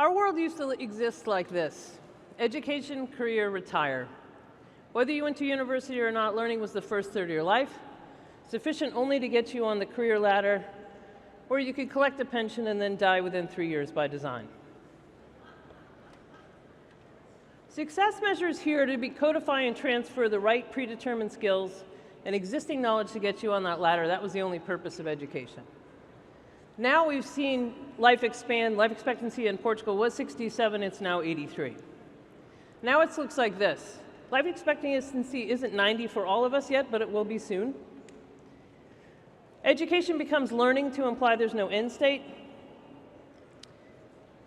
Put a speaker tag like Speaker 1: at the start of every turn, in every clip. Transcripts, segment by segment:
Speaker 1: Our world used to exist like this: education, career, retire. Whether you went to university or not, learning was the first third of your life, sufficient only to get you on the career ladder, or you could collect a pension and then die within 3 years by design. Success measures here to be codify and transfer the right predetermined skills and existing knowledge to get you on that ladder. That was the only purpose of education. Now we've seen life expand. Life expectancy in Portugal was 67, it's now 83. Now it looks like this. Life expectancy isn't 90 for all of us yet, but it will be soon. Education becomes learning to imply there's no end state.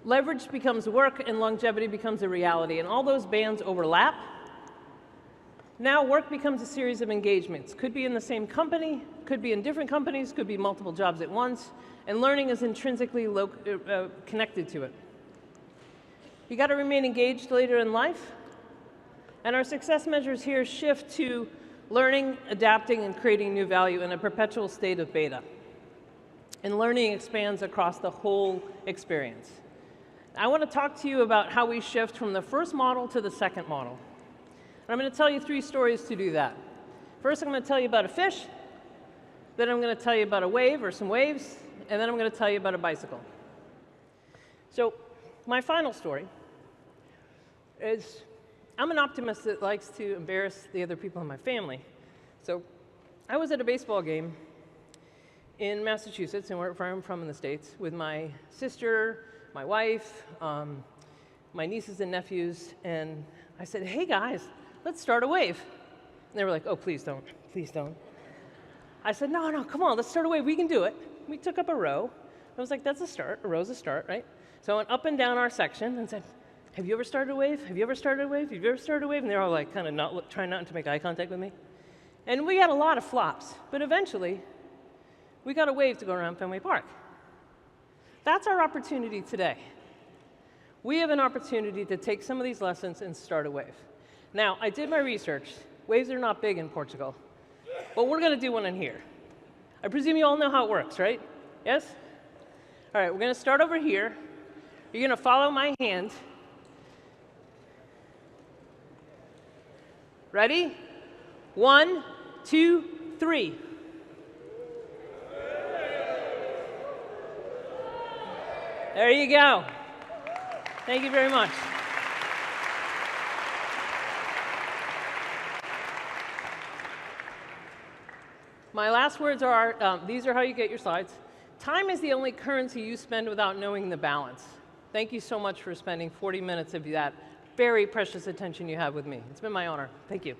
Speaker 1: Leverage becomes work, and longevity becomes a reality, and all those bands overlap. Now work becomes a series of engagements. Could be in the same company, could be in different companies, could be multiple jobs at once, and learning is intrinsically connected to it. You got to remain engaged later in life, and our success measures here shift to learning, adapting, and creating new value in a perpetual state of beta. And learning expands across the whole experience. I want to talk to you about how we shift from the first model to the second model. And I'm going to tell you 3 stories to do that. First, I'm going to tell you about a fish. Then I'm going to tell you about a wave or some waves. And then I'm going to tell you about a bicycle. So my final story is, I'm an optimist that likes to embarrass the other people in my family. So I was at a baseball game in Massachusetts, and where I'm from in the States, with my sister, my wife, my nieces and nephews, and I said, hey guys, let's start a wave. And they were like, oh, please don't, please don't. I said, no, come on, let's start a wave, we can do it. We took up a row. I was like, that's a start, a row's a start, right? So I went up and down our section and said, have you ever started a wave? Have you ever started a wave? Have you ever started a wave? And they're all like kind of trying not to make eye contact with me. And we had a lot of flops, but eventually we got a wave to go around Fenway Park. That's our opportunity today. We have an opportunity to take some of these lessons and start a wave. Now, I did my research. Waves are not big in Portugal, but we're going to do one in here. I presume you all know how it works, right? Yes? All right, we're going to start over here. You're going to follow my hand. Ready? 1, 2, 3. There you go. Thank you very much. My last words are, these are how you get your slides. Time is the only currency you spend without knowing the balance. Thank you so much for spending 40 minutes of that very precious attention you have with me. It's been my honor. Thank you.